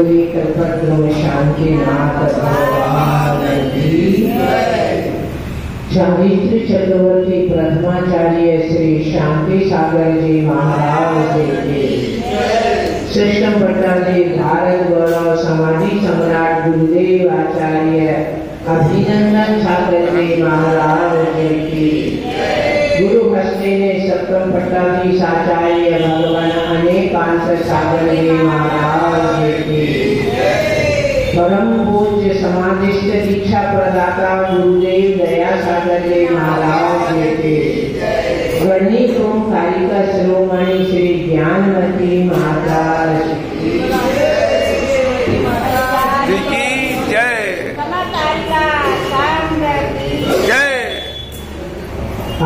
बोली कल्पतरु शांति नाथ भगवान की जय। चारित्र चक्रवर्ती प्रथमाचार्य श्री शांति सागर जी महाराज की श्रेष्ठ पट्टाजी भारत गौरव समाधि सम्राट गुरुदेव आचार्य अभिनंदन सागर जी महाराज की गुरु हस्ते ने सप्तम पट्टाजी आचार्य भगवान अनेकांश सागर जी महाराज की परम पूज्य समाधिस्थ दीक्षा प्रदाता गुरुदेव दया सागर जी महाराज की वर्णित कारिका शिरोमणि श्री ज्ञानमती माता की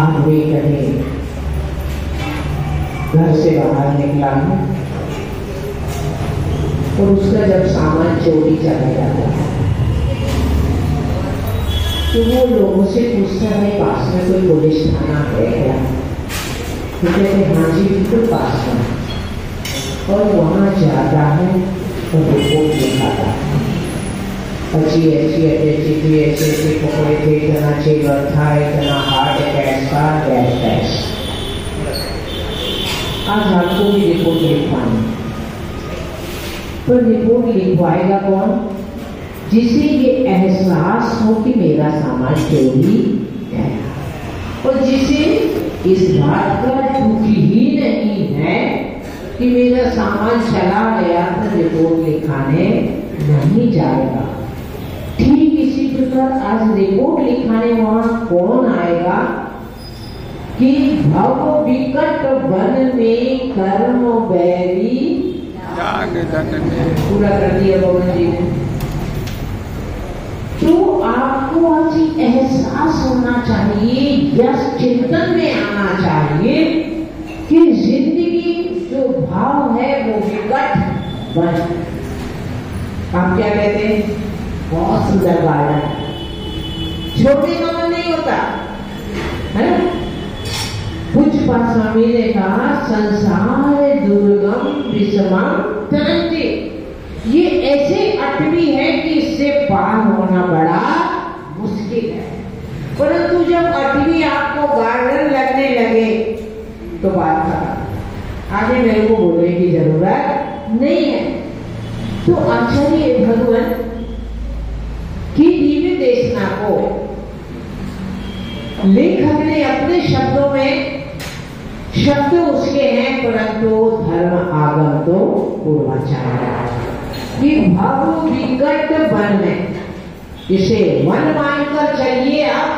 आज भी कहीं घर से बाहर निकला हूँ और उसका जब सामान चोरी चला जाता है तो वो लोगों से पूछता है पास में कोई पुलिस थाना है क्या? तो कहते हाँ जी बिल्कुल पास में। और वहाँ जाता है तो रिपोर्ट लिखाता है अच्छी ऐसे पकड़े थे, इतना चेवर था, इतना हार्ट अटैक था, गैस। आज आपको भी रिपोर्ट लिखवानी, पर रिपोर्ट लिखवाएगा कौन? जिसे ये एहसास हो कि मेरा सामान चोरी गया और जिसे इस बात का दुख ही नहीं है कि मेरा सामान चला गया तो रिपोर्ट लिखाने नहीं जाएगा। ठीक इसी प्रकार आज रिपोर्ट लिखाने वहां कौन आएगा कि भव विकट वन में कर्म बैरी पूरा कर दिया भगवान जी ने। तो आपको आज एहसास होना चाहिए, यस चिंतन में आना चाहिए कि जिंदगी जो भाव है वो विकट वन। आप क्या कहते हैं? बहुत सुंदर गार्डन, छोटे गांव नहीं होता है। पूज्यपाद स्वामी ने कहा संसार दुर्गम विषमम तरंती, ये ऐसे अटवी है कि इससे पार होना बड़ा मुश्किल है। परंतु जब अटवी आपको गार्डन लगने लगे तो बात खत्म, आगे मेरे को बोलने की जरूरत नहीं है। तो आचार्य भगवान की दिव्य देशना को लेखक ने अपने शब्दों में, शब्द उसके हैं परंतु धर्म आगम तो पूर्वाचार्य कि भाव विकट वन में, इसे वन मानकर चलिए आप।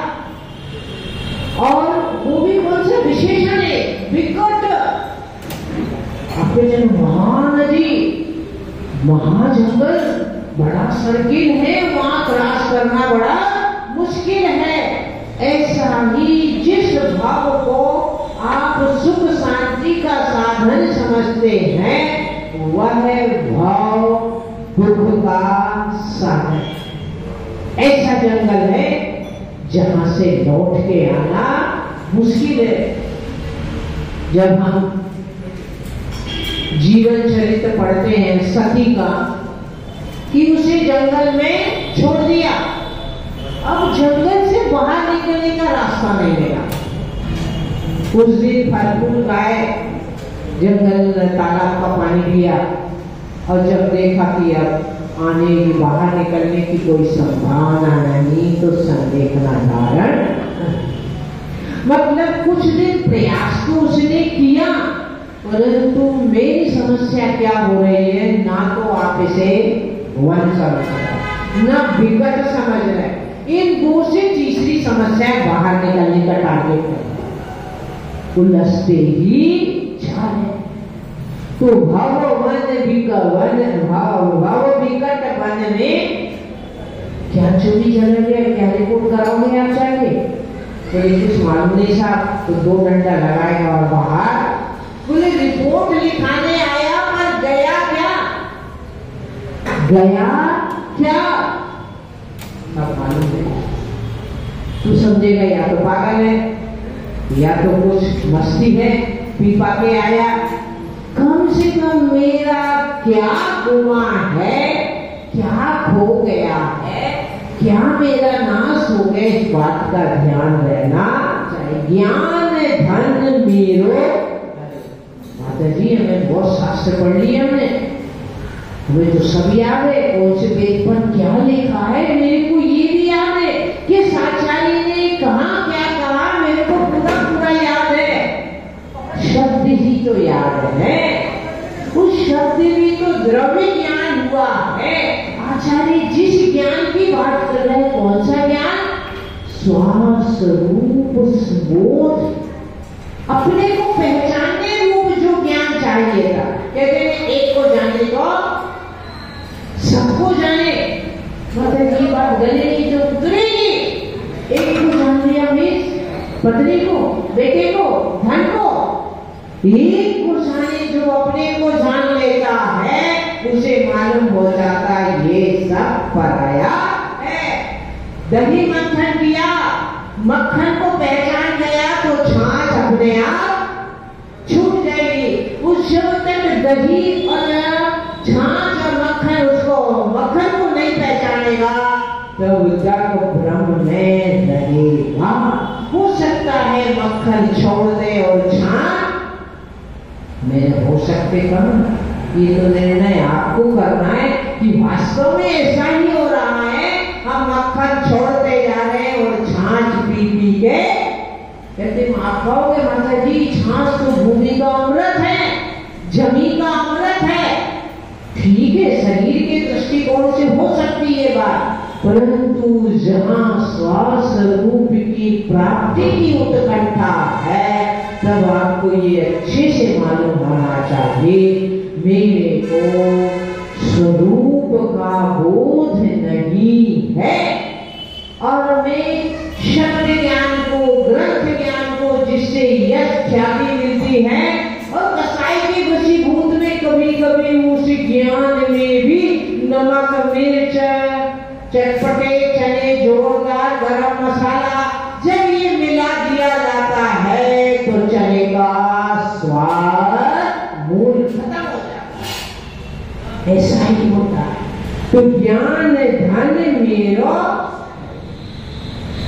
और वो भी कौन सा विशेषण है? विकट। आपके जन महानदी, महाजंगल, बड़ा सर्किल है, वहां क्रॉस करना बड़ा मुश्किल है। ऐसा ही जिस भाव को आप सुख शांति का साधन समझते हैं वह भाव दुख का साधन। ऐसा जंगल है जहां से लौट के आना मुश्किल है। जब हम जीवन चरित्र पढ़ते हैं सती का कि उसे जंगल में छोड़ दिया, अब जंगल से बाहर निकलने का रास्ता नहीं मिला। उस दिन फलफूल गाय जंगल तालाब का पानी पिया और जब देखा कि अब आने की बाहर निकलने की कोई संभावना नहीं तो संदेहना कारण, मतलब कुछ दिन प्रयास तो उसने किया, परंतु मेरी समस्या क्या हो रही है, ना तो आप इसे वन समझ रहे ना विकट समझ रहे। इन दो से तीसरी समस्या बाहर निकलने का टारगेट है, उलझते ही जा रहे। तो भाव विकट वन में क्या चोरी चला गया, क्या रिपोर्ट कराओगे आप जाके? तो कुछ मालूम नहीं साहब, तो 2 घंटा लगाएगा और बाहर बोले रिपोर्ट लिखाने आया पर गया क्या अब मालूम नहीं। तू समझेगा या तो पागल है या तो कुछ मस्ती है, पी पा के आया कम से कम मेरा क्या गुमा है, क्या खो गया है, क्या मेरा नाश हो गया, इस बात का ध्यान रहना चाहिए। ज्ञान धन मेरो। माता जी हमें बहुत शास्त्र पढ़ लिए हमने, हमें तो सब याद है कौन से पेज पर क्या लिखा है। मेरे को ये भी याद है कि साचार्य ने कहा क्या कहा, मेरे को पूरा पूरा याद है। शब्द ही तो याद है, उस शब्द भी तो द्रव्य ज्ञान हुआ है। आचार्य जिस ज्ञान की बात कर रहे हैं, कौन सा ज्ञान? स्वस्वरूप बोध, अपने को पहचानने रूप जो ज्ञान चाहिए था। कहते हैं एक को जाने तो सबको जाने, मतलब ये बात गले की जो उतरेगी। एक को जान लिया मिस, पत्नी को, बेटे को, धन को। एक को जाने जो अपने को जान लेता है, उसे मालूम हो जाता है ये सब पराया है। दही मंथन किया, मक्खन को पहचान गया तो छाछ अपने आप छूट जाएगी। उस जब तक दही और छाछ और मक्खन उसको मक्खन को नहीं पहचानेगा तब तक ब्रह्म में रहेगा। हो सकता है मक्खन छोड़ दे और छाछ मेरे हो सकते कम। ये तो निर्णय आपको करना है कि वास्तव में ऐसा ही हो रहा है, हम मक्खन छोड़ते जा रहे हैं और छाछ पी पी के। कहते आप कहोगे माता जी छाछ तो भूमि का अमृत है, जमी का अमृत है। ठीक है, शरीर के दृष्टिकोण से हो सकती है बात, परंतु जहां श्वास रूप की प्राप्ति की उत्कंठा है तब आपको ये अच्छे से मालूम होना चाहिए मेरे को स्वरूप का बोध नहीं है। और मैं शब्द ज्ञान को, ग्रंथ ज्ञान को, जिससे यश ख्याति मिलती है, और कसाई के वशीभूत में कभी कभी उस ज्ञान में भी नमक मिर्च चटपटे चने जोरदार गरम मसाला जब ये मिला दिया जाता है तो चने का स्वाद मूल खत्म हो जाता है। ऐसा ही होता है। तो ज्ञान धन मेरो,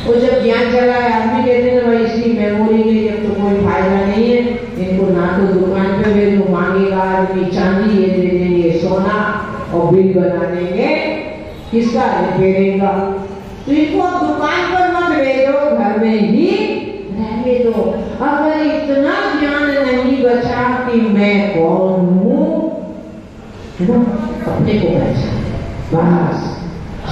और जब ज्ञान चला है आदमी कहते हैं भाई इसकी मेमोरी में जब तो कोई फायदा नहीं है, इनको ना तो दुकान पे वे तो मांगेगा आदमी चांदी, ये दे देंगे सोना और बिल बना देंगे, किसका रिपेयरिंग का। तो इनको दुकान पर मत भेजो, घर में ही रहने दो। अगर इतना ज्ञान नहीं बचा कि मैं कौन हूँ, अपने को पहचान बस।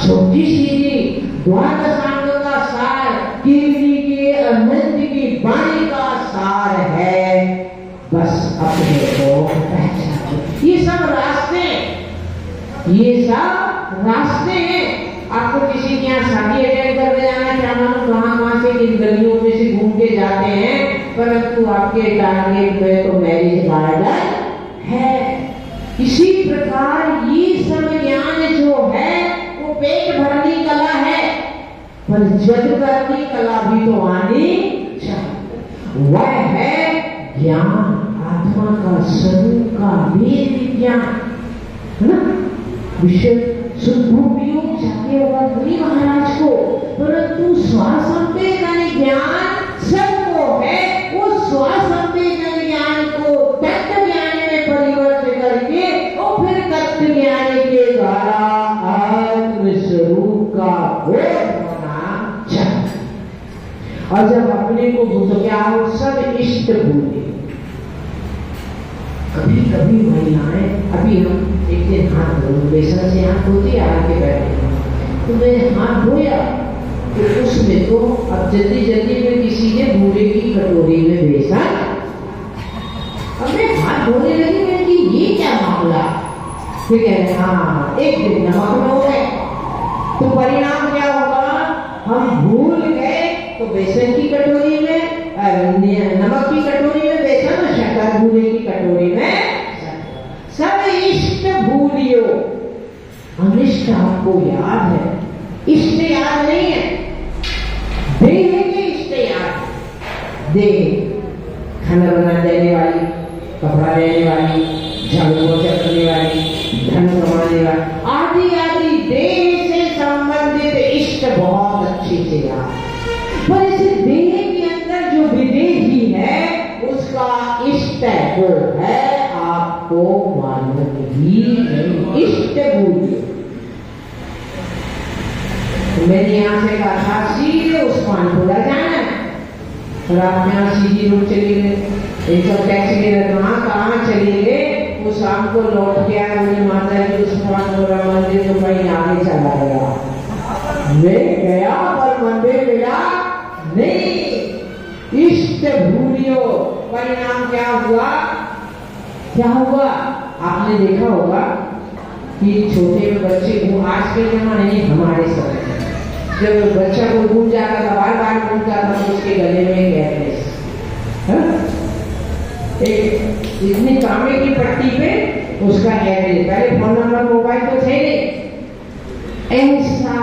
छोटी सीधी द्वादशांग का सार, कीर्ति के अनंत की वाणी का सार है, बस अपने को पहचान। ये सब रास्ते, ये सब रास्ते हैं। आपको किसी के यहाँ शादी अटेंड करने जाना है, क्या मालूम कहाँ से किन गलियों में से घूम के जाते हैं, परंतु आपके टारगेट में तो मैरिज गार्डन है। इसी प्रकार ये सब ज्ञान जो है वो पेट भरने कला है, पर जग करने कला भी तो आनी चाहिए। वह है ज्ञान आत्मा का, स्वरूप का, वेद विज्ञान, है ना। विषय सुखभूमियों जाके होगा मुनि महाराज को, परंतु स्वासंवेदन ज्ञान सबको है। वो स्वासंवेदन ज्ञान को तत्व ज्ञान में परिवर्तित करके और फिर तत्व ज्ञान के द्वारा आत्म स्वरूप का बोध होना चाहिए। और जब अपने को भूल क्या हो, सब इष्ट भूले। कभी कभी महिलाएं, अभी हम एक दिन हाथ धो, बेसन से हाथ धोते आके बैठे, तो मैंने हाथ धोया तो उसमें तो अब जल्दी जल्दी में किसी ने भूरे की कटोरी में बेसन, अब मैं हाथ धोने लगी, मैंने कि ये क्या मामला। फिर कहते हाँ एक दिन नमक हो गए, तो परिणाम क्या होगा, हम भूल गए तो बेसन की कटोरी में, नमक की कटोरी में बेसन और शक्कर भूले की कटोरी में सब इष्ट भूलियो। अनिष्ट आपको याद है, इष्ट याद नहीं है। देह के इष्ट याद, देह खाना बना देने वाली, कपड़ा लेने वाली, झाड़ू पोछा करने वाली, धन कमाने वाली, आदि आदि देह से संबंधित इष्ट बहुत अच्छे से याद। पर इस देह के अंदर जो विदेही है उसका इष्ट वो है आपको मालूम ही नहीं। इष्ट भूलिए। मैंने यहाँ से कहा था सीधे उस्मानपुरा जाना है, और आप यहाँ सीधी रूट चले गए, एक तो टैक्सी लेकर कहाँ चले गए। वो शाम को लौट के आया, मुझे माता जी उस्मानपुरा मंदिर तो कहीं आगे चला गया। मैं गया पर मंदिर मिला नहीं। इष्ट भूलियो, परिणाम क्या हुआ? क्या हुआ? आपने देखा होगा कि छोटे बच्चे को आज के जमाने में, हमारे समय जब बच्चा को भूल जाता था, बार बार भूल जाता तो उसके गले में एड्रेस, एक इतनी तांबे की पट्टी पे उसका एड्रेस, पहले फोन नंबर मोबाइल तो थे नहीं। ऐसा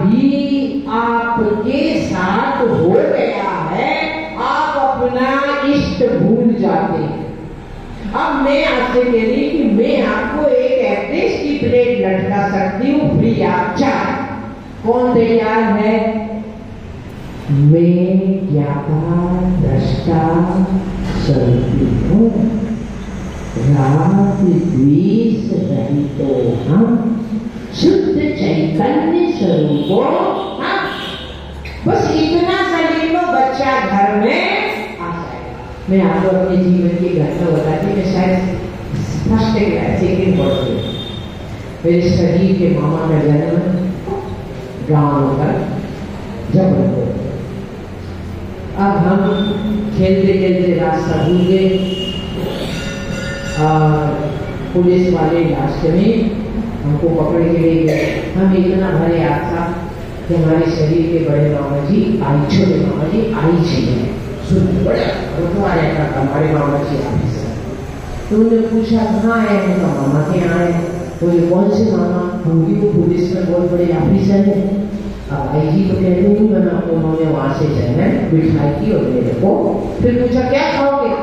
ही आपके साथ हो गया है, आप अपना इष्ट भूल जाते हैं। अब मैं आपसे कह रही कि मैं आपको एक एड्रेस की प्लेट लटका सकती हूँ फ्री आप चार। कौन तैयार है? मैं ज्ञाता दृष्टा स्वरूपी हूँ, राग द्वेष रहितो हम, शुद्ध चैतन्य स्वरूपो हम। बस इतना सा ले लो, बच्चा घर में आ जाएगा। मैं आपको अपने जीवन की घटना बताती हूँ। मैं शायद फर्स्ट सेकेंड बोर्ड में, मेरे शरीर के मामा का जन्म गाँव का जबलपुर। अब हम खेलते खेलते रास्ता भूल गए और पुलिस वाले रास्ते में हमको पकड़ के ले गए। हम इतना भरे याद था कि हमारे शरीर के बड़े मामा जी आई, छोटे मामा जी आई चाहिए सुन बड़ा रुकवा रहता था हमारे मामा जी ऑफिस। तो उन्होंने पूछा कहाँ आए? उनका मामा के यहाँ आए। बोले कौन से मामा? हम भी वो पुलिस में बहुत बड़े ऑफिसर है। अब आई जी तो कहते नहीं बना, उन्होंने वहां से जाना बिठाई की और मेरे को फिर पूछा क्या खाओगे,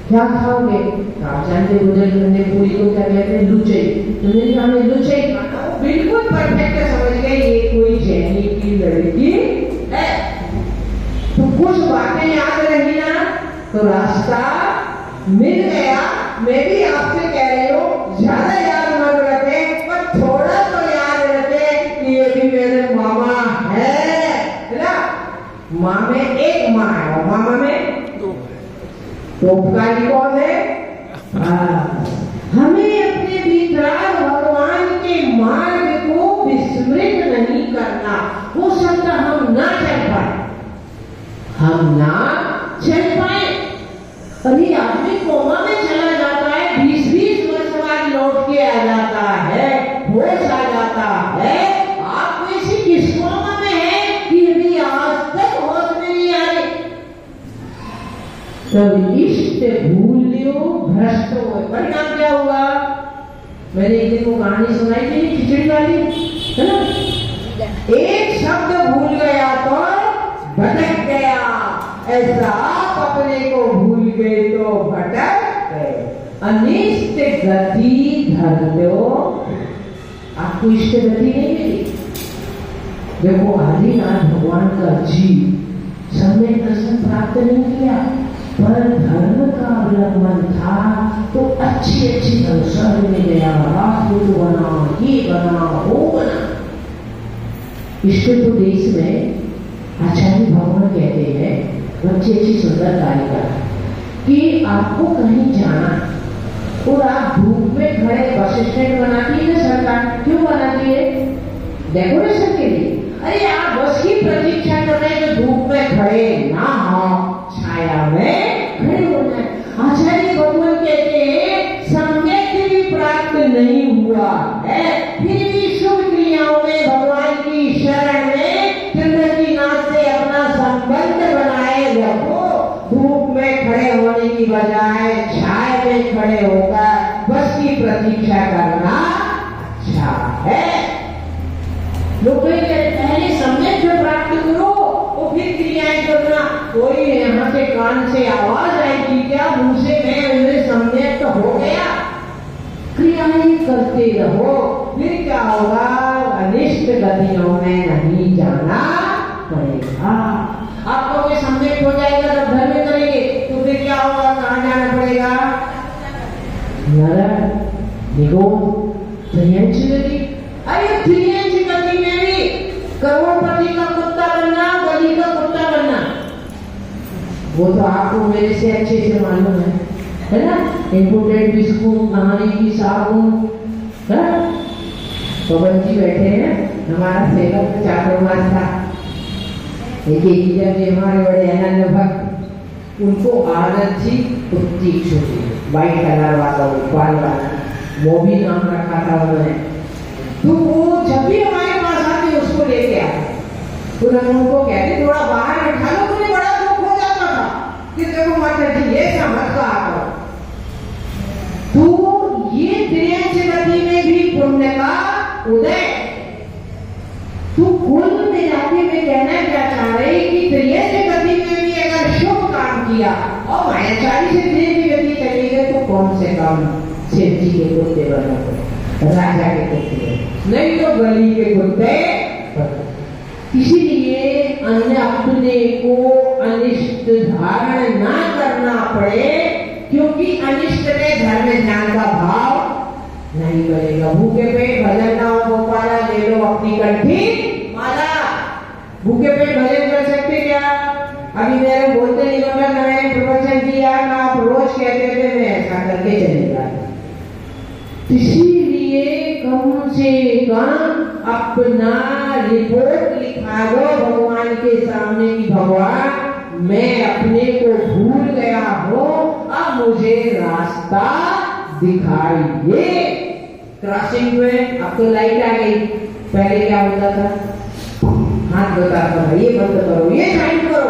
क्या खाओगे? आप जानते बुंदेलखंडी पूरी को क्या कहते हैं? लुचे। तुमने कहा मैं लुचे खाना हूँ। बिल्कुल परफेक्ट समझ गए ये कोई जैनी की लड़की है। तो कुछ बातें याद रही ना, तो रास्ता मिल गया। मैं भी आपसे कह रही हूँ ज्यादा याद मत रखे, पर थोड़ा तो याद रखे कि ये भी मेरे मामा है ना। माँ में एक माँ है और मामा में तो उपकारी कौन है? हमें अपने भीतर भगवान के मार्ग को विस्मृत नहीं करना। हो सकता हम ना चल पाए, हम ना चल पाए। अरे आदमी कोमा में चला जाता है, 20-20 वर्ष बाद लौट के आ जाता है, होश आ जाता है। आप ऐसी किस कोमा में है कि अभी आज तक होश में नहीं आए? तब इष्ट भूल्यो भ्रष्ट हो। परिणाम क्या हुआ? मैंने एक दिन वो कहानी सुनाई थी खिचड़ी वाली, है ना? एक शब्द भूल गया तो भटक गया। ऐसा आप अपने को भूल गए तो भटक गए। अनिष्ट गति धर्यो, आपको इष्ट गति नहीं मिली। देखो आदिनाथ भगवान का जीव सम्यक दर्शन प्राप्त नहीं किया, पर धर्म का अवलंबन था तो अच्छी अच्छी संसार में गया, राजपूत बना, ये बना, वो बना। इष्ट तो देश में आचार्य भगवान कहते हैं अच्छी अच्छी सुंदर कारिका कि आपको कहीं जाना और आप धूप में खड़े, बस स्टैंड बनाती है ना सरकार, क्यों बनाती है? डेकोरेशन के लिए। अरे आप बस की प्रतीक्षा कर रहे हैं तो धूप में खड़े ना हो, छाया में खड़े होना है। आचार्य भगवान कहते हैं सम्यक भी प्राप्त नहीं हुआ है, फिर भी शुभ क्रियाओं में भगवान की शरण में त्रिनाथ से अपना संबंध बनाए रखो। धूप में खड़े होने की बजाय छाया में खड़े होकर बस की प्रतीक्षा करना अच्छा है। लोग पहले सम्यक में प्राप्त करो और फिर क्रियाएं करना। कोई यहाँ से कान से आवाज आएगी क्या? मुंह से मैं उन्हें गया। क्रियाएं करते रहो, फिर क्या होगा? अनिष्ट गतियों में नहीं जाना पड़ेगा। आपको कोई सम्यक हो जाएगा जब घर में करेंगे तो फिर क्या होगा? कहाँ जाना पड़ेगा? नरक, निगोद, त्रियंची गति। अरे त्रियंची गति में भी करोड़पति का कुत्ता बनना, गली का कुत्ता बनना, वो तो आपको मेरे से अच्छे से मालूम है ना? इम्पोर्टेड बिस्कुट, नहाने की साबुन, पवन जी बैठे हैं, हमारा सेवक में चातुर्मास था। एक हमारे बड़े अनन्य भक्त, उनको आदत थी कुत्ती छोटी, वाइट कलर वाला, बाल वाला, वो भी नाम रखा था उन्होंने। तो वो जब भी हमारे पास आते उसको लेके आते, तो हम उनको कहते थोड़ा बाहर बैठा लो, मुझे बड़ा दुख हो जाता था कि देखो माता जी ये समझ का आता। तो ये त्रियंच गति में भी पुण्य का उदय। तो कुल मिलाके में कहना क्या चाह रहे कि त्रियंच गति में भी अगर शुभ काम किया और मायाचारी से त्रियंच गति चली गई तो कौन से काम शिव जी के कुत्ते बना, राजा के कुत्ते, नहीं तो गली के कुत्ते। इसीलिए अन्य अपने को अनिष्ट धारण ना करना पड़े, क्योंकि अनिष्ट में धर्म ज्ञान का भाव नहीं बनेगा। भूखे पेट भजन ना हो गोपाला, ले लो अपनी कंठी माला। भूखे पेट भजन कर सकते क्या? अभी मेरे बोलते नहीं होगा, मैंने प्रवचन किया ना, आप रोज कहते थे मैं ऐसा करके चलेगा। इसीलिए कम से कम अपना रिपोर्ट लिखा दो भगवान के सामने की भगवान मैं अपने को भूल गया हूँ, अब मुझे रास्ता दिखाइए। क्रॉसिंग में अब तो लाइट आ गई, पहले क्या होता था? हाथ बताता था, ये बंद करो, ये साइन करो।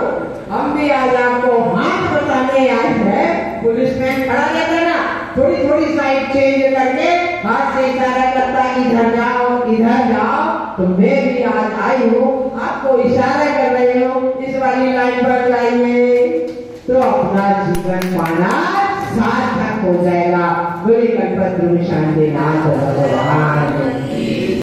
हम भी आज आपको हाथ बताने आए हैं, पुलिसमैन खड़ा रहता ना, थोड़ी थोड़ी साइड चेंज करके हाथ से इशारा करता, इधर जाओ इधर जाओ। तो मैं भी आज आई हूँ, आपको इशारा कर रही हूँ, इस वाली लाइन पर जाइए, तो अपना जीवन पाना सार्थक हो जाएगा। बोले कल्पतरु शांति नाथ भगवान।